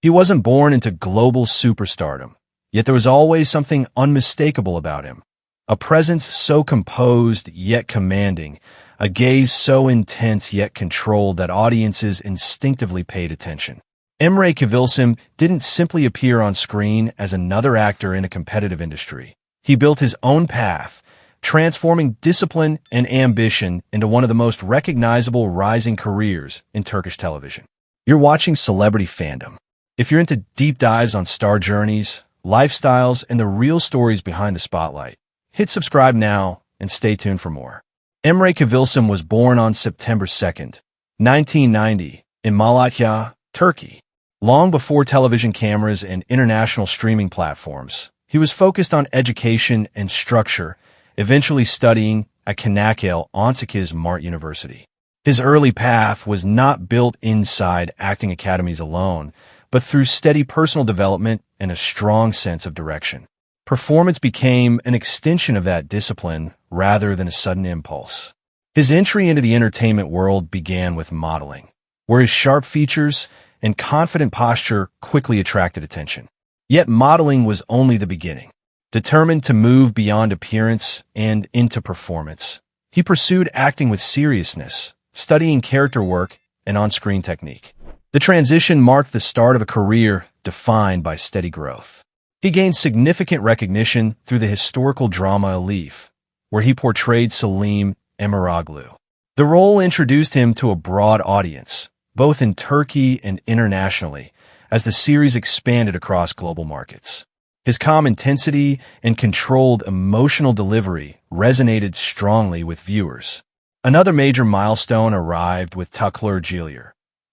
He wasn't born into global superstardom, yet there was always something unmistakable about him. A presence so composed yet commanding, a gaze so intense yet controlled that audiences instinctively paid attention. Emre Kıvılcım didn't simply appear on screen as another actor in a competitive industry. He built his own path, transforming discipline and ambition into one of the most recognizable rising careers in Turkish television. You're watching Celebrity Fandom. If you're into deep dives on star journeys, lifestyles, and the real stories behind the spotlight, hit subscribe now and stay tuned for more. Emre Kıvılcım was born on September 2nd, 1990, in Malatya, Turkey. Long before television cameras and international streaming platforms, he was focused on education and structure, eventually studying at Çanakkale Mart University. His early path was not built inside acting academies alone, but through steady personal development and a strong sense of direction. Performance became an extension of that discipline rather than a sudden impulse. His entry into the entertainment world began with modeling, where his sharp features and confident posture quickly attracted attention. Yet modeling was only the beginning. Determined to move beyond appearance and into performance, he pursued acting with seriousness, studying character work and on-screen technique. The transition marked the start of a career defined by steady growth. He gained significant recognition through the historical drama Elif, where he portrayed Selim Emiroglu. The role introduced him to a broad audience, both in Turkey and internationally, as the series expanded across global markets. His calm intensity and controlled emotional delivery resonated strongly with viewers. Another major milestone arrived with Çukur,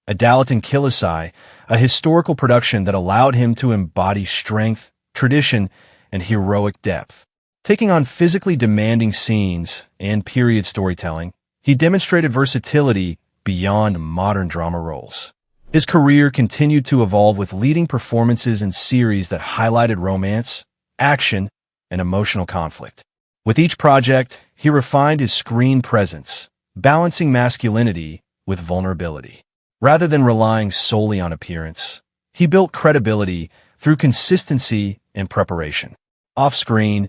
Adalet Kilisay, a historical production that allowed him to embody strength, tradition, and heroic depth. Taking on physically demanding scenes and period storytelling, he demonstrated versatility beyond modern drama roles. His career continued to evolve with leading performances in series that highlighted romance, action, and emotional conflict. With each project, he refined his screen presence, balancing masculinity with vulnerability. Rather than relying solely on appearance, he built credibility through consistency and preparation. Off-screen,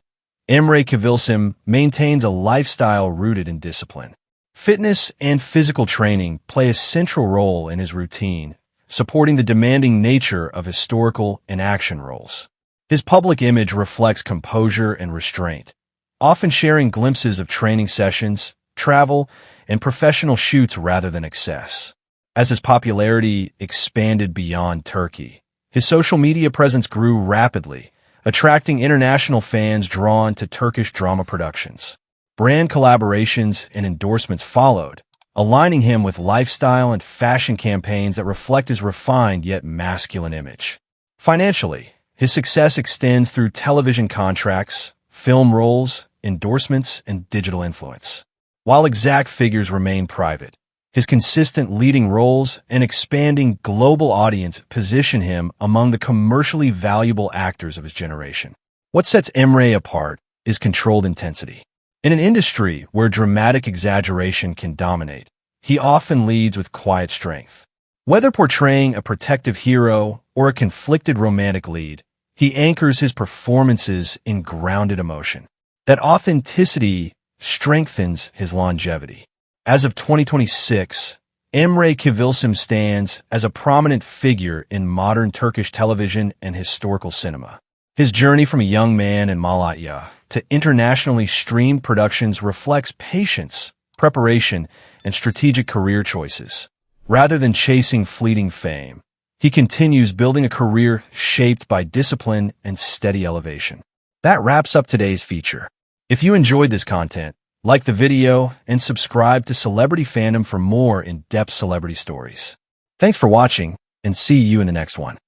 Emre Kıvılcım maintains a lifestyle rooted in discipline. Fitness and physical training play a central role in his routine, supporting the demanding nature of historical and action roles. His public image reflects composure and restraint, often sharing glimpses of training sessions, travel, and professional shoots rather than excess. As his popularity expanded beyond Turkey, his social media presence grew rapidly, attracting international fans drawn to Turkish drama productions. Brand collaborations and endorsements followed, aligning him with lifestyle and fashion campaigns that reflect his refined yet masculine image. Financially, his success extends through television contracts, film roles, endorsements, and digital influence. While exact figures remain private, his consistent leading roles and expanding global audience position him among the commercially valuable actors of his generation. What sets Emre apart is controlled intensity. In an industry where dramatic exaggeration can dominate, he often leads with quiet strength. Whether portraying a protective hero or a conflicted romantic lead, he anchors his performances in grounded emotion. That authenticity strengthens his longevity. As of 2026, Emre Kıvılcım stands as a prominent figure in modern Turkish television and historical cinema. His journey from a young man in Malatya to internationally streamed productions reflects patience, preparation, and strategic career choices. Rather than chasing fleeting fame, he continues building a career shaped by discipline and steady elevation. That wraps up today's feature. If you enjoyed this content, like the video and subscribe to Celebrity Fandom for more in-depth celebrity stories. Thanks for watching, and see you in the next one.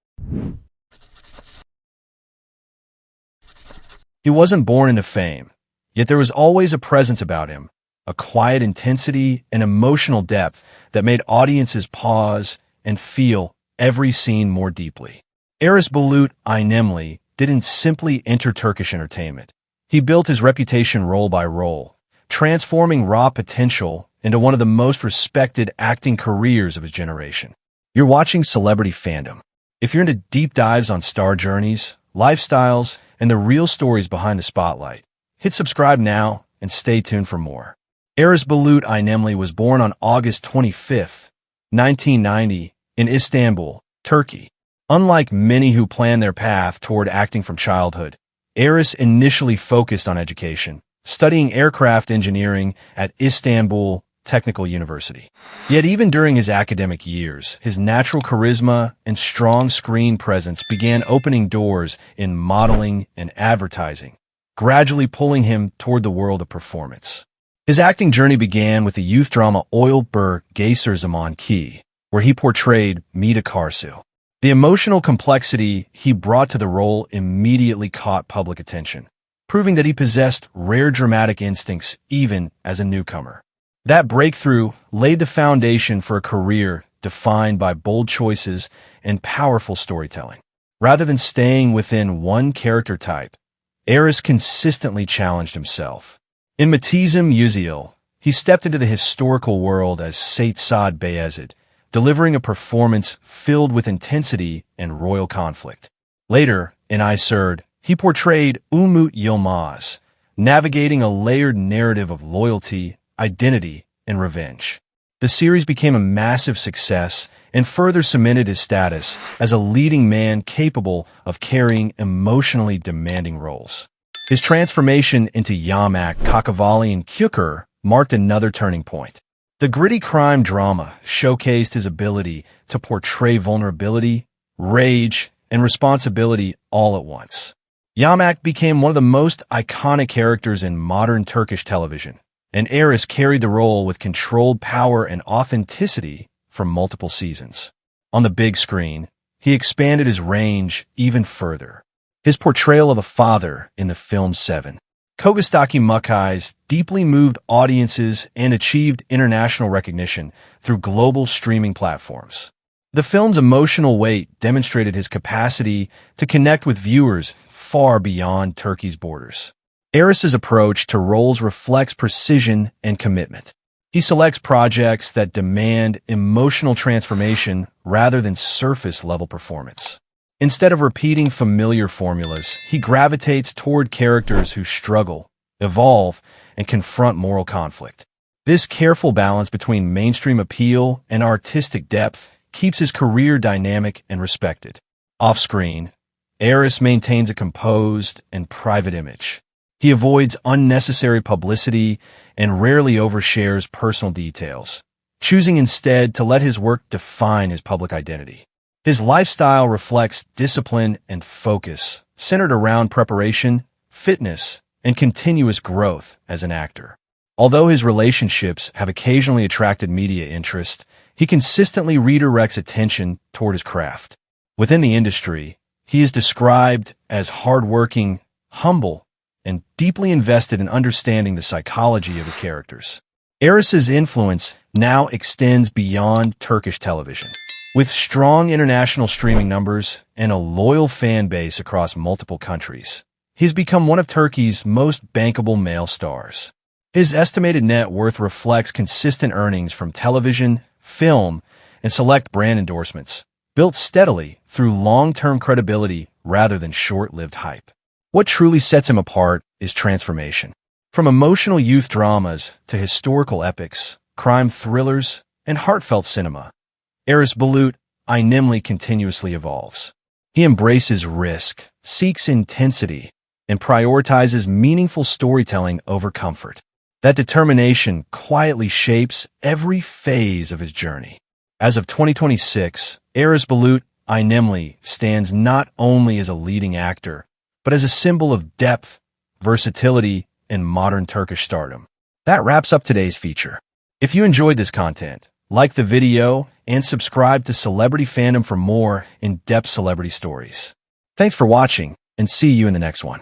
He wasn't born into fame, yet there was always a presence about him, a quiet intensity and emotional depth that made audiences pause and feel every scene more deeply. Aras Bulut İynemli didn't simply enter Turkish entertainment. He built his reputation role by role, transforming raw potential into one of the most respected acting careers of his generation. You're watching Celebrity Fandom. If you're into deep dives on star journeys, lifestyles, and the real stories behind the spotlight, hit subscribe now and stay tuned for more. Aras Bulut İynemli was born on August 25, 1990, in Istanbul, Turkey. Unlike many who plan their path toward acting from childhood, Aras initially focused on education, studying aircraft engineering at Istanbul Technical University. Yet even during his academic years, his natural charisma and strong screen presence began opening doors in modeling and advertising, gradually pulling him toward the world of performance. His acting journey began with the youth drama Oil Bur Geyser Zaman Ki, where he portrayed Mida Karsu. The emotional complexity he brought to the role immediately caught public attention, proving that he possessed rare dramatic instincts even as a newcomer. That breakthrough laid the foundation for a career defined by bold choices and powerful storytelling. Rather than staying within one character type, Aras consistently challenged himself. In Matizim Yüzyıl, he stepped into the historical world as Sait Saad Beyazıt, delivering a performance filled with intensity and royal conflict. Later, in Ayserd, he portrayed Umut Yilmaz, navigating a layered narrative of loyalty, identity, and revenge. The series became a massive success and further cemented his status as a leading man capable of carrying emotionally demanding roles. His transformation into Yamak, Kakavali, and Çukur marked another turning point. The gritty crime drama showcased his ability to portray vulnerability, rage, and responsibility all at once. Yamak became one of the most iconic characters in modern Turkish television, and Aras carried the role with controlled power and authenticity for multiple seasons. On the big screen, he expanded his range even further. His portrayal of a father in the film Seven, Kogastaki Mukai's, deeply moved audiences and achieved international recognition through global streaming platforms. The film's emotional weight demonstrated his capacity to connect with viewers far beyond Turkey's borders. Aras's approach to roles reflects precision and commitment. He selects projects that demand emotional transformation rather than surface-level performance. Instead of repeating familiar formulas, he gravitates toward characters who struggle, evolve, and confront moral conflict. This careful balance between mainstream appeal and artistic depth keeps his career dynamic and respected. Off-screen, Aras maintains a composed and private image. He avoids unnecessary publicity and rarely overshares personal details, choosing instead to let his work define his public identity. His lifestyle reflects discipline and focus, centered around preparation, fitness, and continuous growth as an actor. Although his relationships have occasionally attracted media interest, he consistently redirects attention toward his craft. Within the industry, he is described as hardworking, humble, and deeply invested in understanding the psychology of his characters. Aras's influence now extends beyond Turkish television. With strong international streaming numbers and a loyal fan base across multiple countries, he has become one of Turkey's most bankable male stars. His estimated net worth reflects consistent earnings from television, film, and select brand endorsements, built steadily through long-term credibility rather than short-lived hype. What truly sets him apart is transformation. From emotional youth dramas to historical epics, crime thrillers, and heartfelt cinema, Aras Bulut İynemli continuously evolves. He embraces risk, seeks intensity, and prioritizes meaningful storytelling over comfort. That determination quietly shapes every phase of his journey. As of 2026, Aras Bulut İynemli stands not only as a leading actor, but as a symbol of depth, versatility, and modern Turkish stardom. That wraps up today's feature. If you enjoyed this content, like the video and subscribe to Celebrity Fandom for more in-depth celebrity stories. Thanks for watching, and see you in the next one.